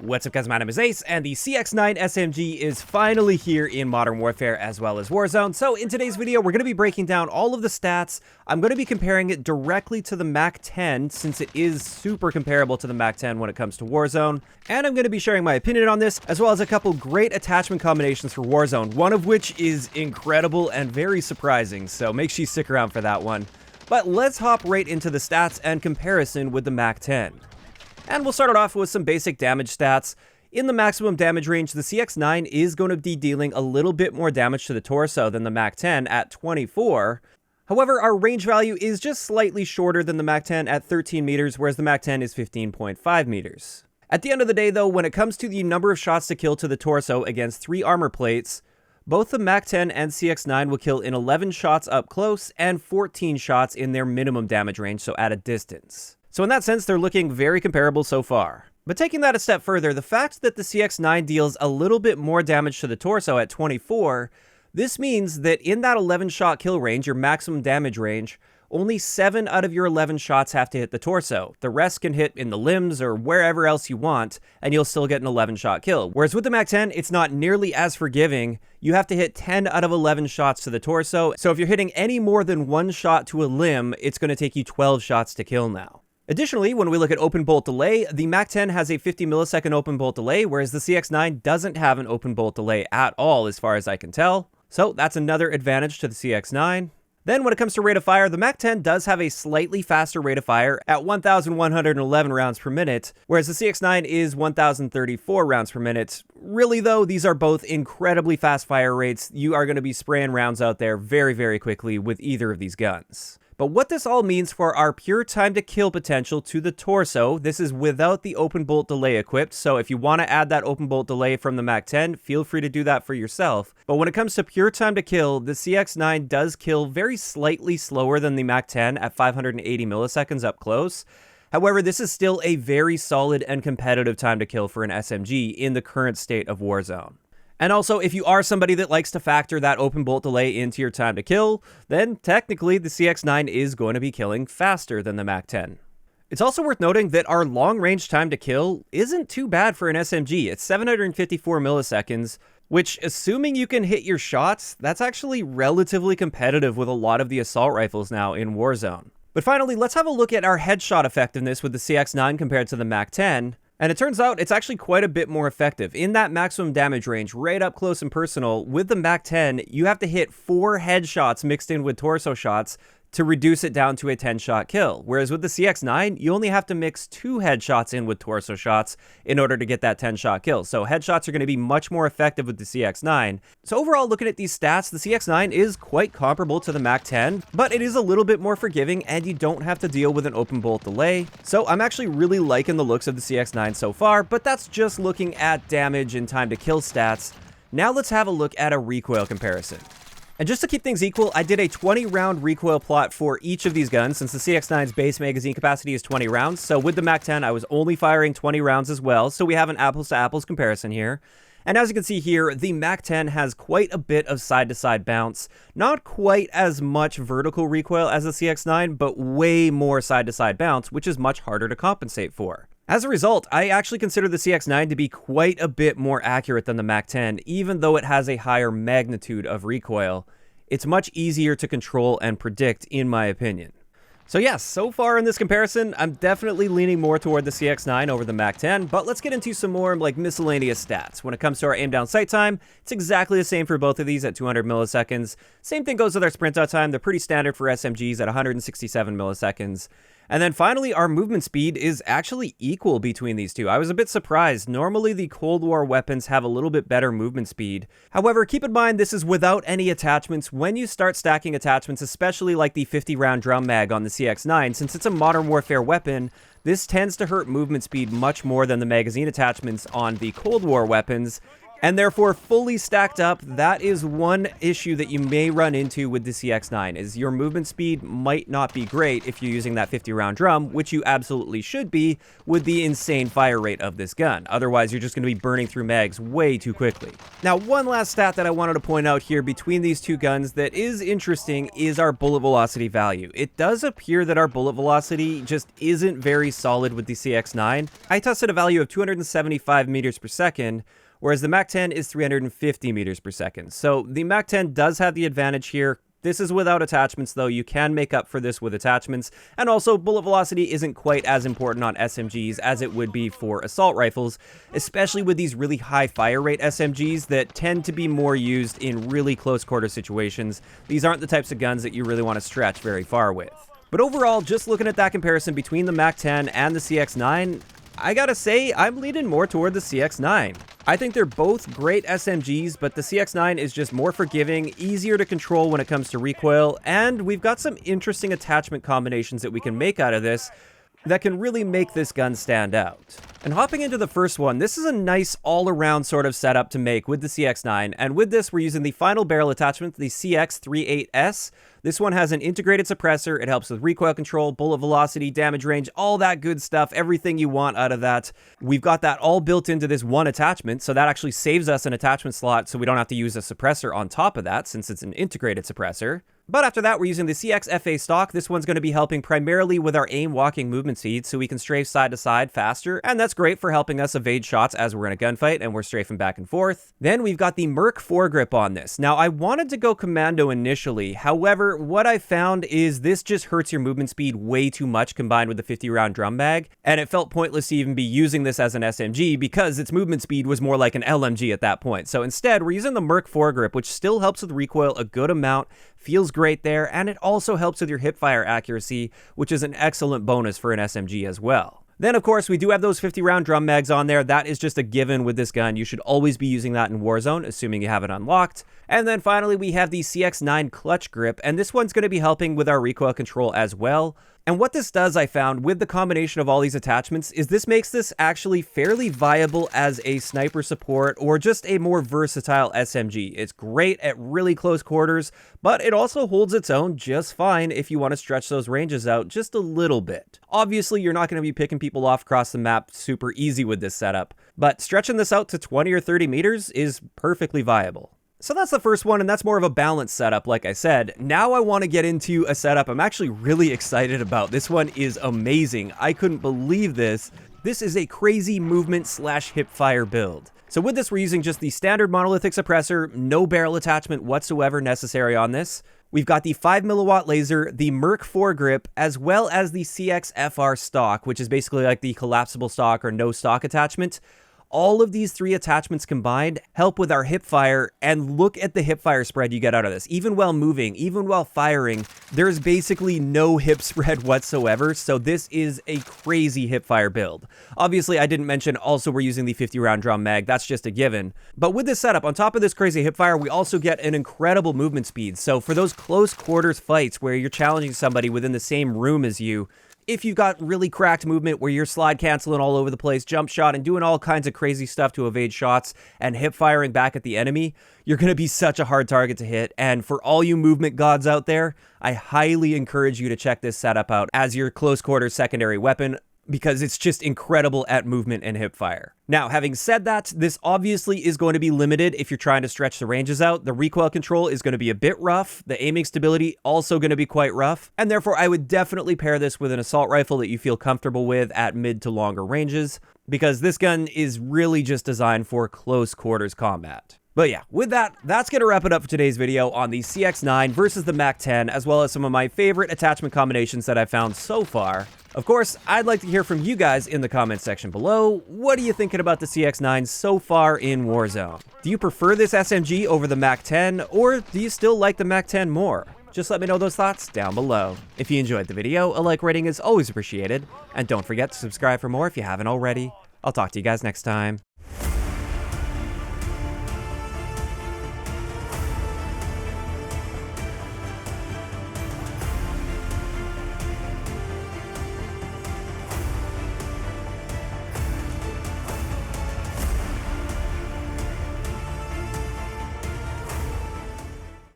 What's up guys, my name is Ace, and the Cx9 SMG is finally here in Modern Warfare as well as Warzone. So in today's video, we're going to be breaking down all of the stats. I'm going to be comparing it directly to the Mac 10, since it is super comparable to the Mac 10 when it comes to Warzone. And I'm going to be sharing my opinion on this, as well as a couple great attachment combinations for Warzone, one of which is incredible and very surprising, so make sure you stick around for that one. But let's hop right into the stats and comparison with the Mac 10. And we'll start it off with some basic damage stats. In the maximum damage range, the Cx9 is going to be dealing a little bit more damage to the torso than the Mac 10 at 24. However, our range value is just slightly shorter than the Mac 10 at 13 meters, whereas the Mac 10 is 15.5 meters. At the end of the day, though, when it comes to the number of shots to kill to the torso against 3 armor plates, both the Mac 10 and Cx9 will kill in 11 shots up close and 14 shots in their minimum damage range, so at a distance. So in that sense, they're looking very comparable so far. But taking that a step further, the fact that the Cx9 deals a little bit more damage to the torso at 24, this means that in that 11 shot kill range, your maximum damage range, only 7 out of your 11 shots have to hit the torso. The rest can hit in the limbs or wherever else you want, and you'll still get an 11 shot kill. Whereas with the Mac 10, it's not nearly as forgiving. You have to hit 10 out of 11 shots to the torso. So if you're hitting any more than 1 shot to a limb, it's going to take you 12 shots to kill now. Additionally, when we look at open bolt delay, the Mac 10 has a 50 millisecond open bolt delay, whereas the Cx9 doesn't have an open bolt delay at all, as far as I can tell. So that's another advantage to the Cx9. Then when it comes to rate of fire, the Mac 10 does have a slightly faster rate of fire at 1,111 rounds per minute, whereas the Cx9 is 1,034 rounds per minute. Really though, these are both incredibly fast fire rates. You are going to be spraying rounds out there very, very quickly with either of these guns. But what this all means for our pure time to kill potential to the torso, this is without the open bolt delay equipped, so if you want to add that open bolt delay from the Mac 10, feel free to do that for yourself. But when it comes to pure time to kill, the Cx9 does kill very slightly slower than the Mac 10 at 580 milliseconds up close. However, this is still a very solid and competitive time to kill for an SMG in the current state of Warzone. And also, if you are somebody that likes to factor that open bolt delay into your time to kill, then technically the Cx9 is going to be killing faster than the Mac 10. It's also worth noting that our long-range time to kill isn't too bad for an SMG. It's 754 milliseconds, which, assuming you can hit your shots, that's actually relatively competitive with a lot of the assault rifles now in Warzone. But finally, let's have a look at our headshot effectiveness with the Cx9 compared to the Mac 10. And it turns out it's actually quite a bit more effective. In that maximum damage range, right up close and personal, with the Mac 10, you have to hit 4 headshots mixed in with torso shots to reduce it down to a 10-shot kill. Whereas with the Cx9, you only have to mix 2 headshots in with torso shots in order to get that 10-shot kill. So headshots are going to be much more effective with the Cx9. So overall, looking at these stats, the Cx9 is quite comparable to the Mac 10, but it is a little bit more forgiving and you don't have to deal with an open bolt delay. So I'm actually really liking the looks of the Cx9 so far, but that's just looking at damage and time to kill stats. Now let's have a look at a recoil comparison. And just to keep things equal, I did a 20-round recoil plot for each of these guns, since the Cx9's base magazine capacity is 20 rounds. So with the Mac 10, I was only firing 20 rounds as well, so we have an apples-to-apples comparison here. And as you can see here, the Mac 10 has quite a bit of side-to-side bounce. Not quite as much vertical recoil as the Cx9, but way more side-to-side bounce, which is much harder to compensate for. As a result, I actually consider the Cx9 to be quite a bit more accurate than the Mac 10, even though it has a higher magnitude of recoil. It's much easier to control and predict, in my opinion. So yes, so far in this comparison, I'm definitely leaning more toward the Cx9 over the Mac 10, but let's get into some more miscellaneous stats. When it comes to our aim down sight time, it's exactly the same for both of these at 200 milliseconds. Same thing goes with our sprint out time. They're pretty standard for SMGs at 167 milliseconds. And then finally, our movement speed is actually equal between these two. I was a bit surprised. Normally, the Cold War weapons have a little bit better movement speed. However, keep in mind, this is without any attachments. When you start stacking attachments, especially like the 50-round drum mag on the Cx9, since it's a Modern Warfare weapon, this tends to hurt movement speed much more than the magazine attachments on the Cold War weapons. And therefore, fully stacked up, that is one issue that you may run into with the Cx9, is your movement speed might not be great if you're using that 50-round drum, which you absolutely should be with the insane fire rate of this gun. Otherwise, you're just going to be burning through mags way too quickly. Now, one last stat that I wanted to point out here between these two guns that is interesting is our bullet velocity value. It does appear that our bullet velocity just isn't very solid with the Cx9. I tested a value of 275 meters per second, whereas the Mac 10 is 350 meters per second. So the Mac 10 does have the advantage here. This is without attachments, though. You can make up for this with attachments. And also, bullet velocity isn't quite as important on SMGs as it would be for assault rifles, especially with these really high fire rate SMGs that tend to be more used in really close quarter situations. These aren't the types of guns that you really want to stretch very far with. But overall, just looking at that comparison between the Mac 10 and the Cx9, I gotta say, I'm leaning more toward the Cx9. I think they're both great SMGs, but the Cx9 is just more forgiving, easier to control when it comes to recoil, and we've got some interesting attachment combinations that we can make out of this that can really make this gun stand out. And hopping into the first one, this is a nice all-around sort of setup to make with the Cx9, and with this we're using the final barrel attachment, the Cx38S. This one has an integrated suppressor. It helps with recoil control, bullet velocity, damage range, all that good stuff, everything you want out of that. We've got that all built into this one attachment, so that actually saves us an attachment slot so we don't have to use a suppressor on top of that since it's an integrated suppressor. But after that, we're using the CXFA stock. This one's going to be helping primarily with our aim walking movement speed, so we can strafe side to side faster, and that's great for helping us evade shots as we're in a gunfight and we're strafing back and forth. Then we've got the Misc foregrip on this. Now, I wanted to go commando initially, however, what I found is this just hurts your movement speed way too much combined with the 50-round drum mag, and it felt pointless to even be using this as an SMG because its movement speed was more like an LMG at that point. So instead, we're using the Misc foregrip, which still helps with recoil a good amount, feels great there, and it also helps with your hipfire accuracy, which is an excellent bonus for an SMG as well. Then, of course, we do have those 50-round drum mags on there. That is just a given with this gun. You should always be using that in Warzone, assuming you have it unlocked. And then finally, we have the Cx9 clutch grip, and this one's going to be helping with our recoil control as well. And what this does, I found, with the combination of all these attachments, is this makes this actually fairly viable as a sniper support or just a more versatile SMG. It's great at really close quarters, but it also holds its own just fine if you want to stretch those ranges out just a little bit. Obviously, you're not going to be picking people off across the map super easy with this setup, but stretching this out to 20 or 30 meters is perfectly viable. So that's the first one, and that's more of a balanced setup, like I said. Now I want to get into a setup I'm actually really excited about. This one is amazing. I couldn't believe this. This is a crazy movement slash hipfire build. So with this, we're using just the standard monolithic suppressor, no barrel attachment whatsoever necessary on this. We've got the 5 milliwatt laser, the Misc foregrip, as well as the CXFR stock, which is basically like the collapsible stock or no stock attachment. All of these three attachments combined help with our hipfire, and look at the hipfire spread you get out of this. Even while moving, even while firing, there's basically no hip spread whatsoever, so this is a crazy hipfire build. Obviously, I didn't mention also we're using the 50-round drum mag, that's just a given. But with this setup, on top of this crazy hipfire, we also get an incredible movement speed. So for those close quarters fights where you're challenging somebody within the same room as you, if you've got really cracked movement where you're slide canceling all over the place, jump shot, and doing all kinds of crazy stuff to evade shots and hip firing back at the enemy, you're going to be such a hard target to hit. And for all you movement gods out there, I highly encourage you to check this setup out as your close quarters secondary weapon, because it's just incredible at movement and hip fire. Now, having said that, this obviously is going to be limited if you're trying to stretch the ranges out. The recoil control is going to be a bit rough. The aiming stability also going to be quite rough. And therefore, I would definitely pair this with an assault rifle that you feel comfortable with at mid to longer ranges, because this gun is really just designed for close quarters combat. But yeah, with that, that's going to wrap it up for today's video on the Cx9 versus the Mac 10, as well as some of my favorite attachment combinations that I've found so far. Of course, I'd like to hear from you guys in the comments section below. What are you thinking about the Cx9 so far in Warzone? Do you prefer this SMG over the Mac 10, or do you still like the Mac 10 more? Just let me know those thoughts down below. If you enjoyed the video, a like rating is always appreciated, and don't forget to subscribe for more if you haven't already. I'll talk to you guys next time.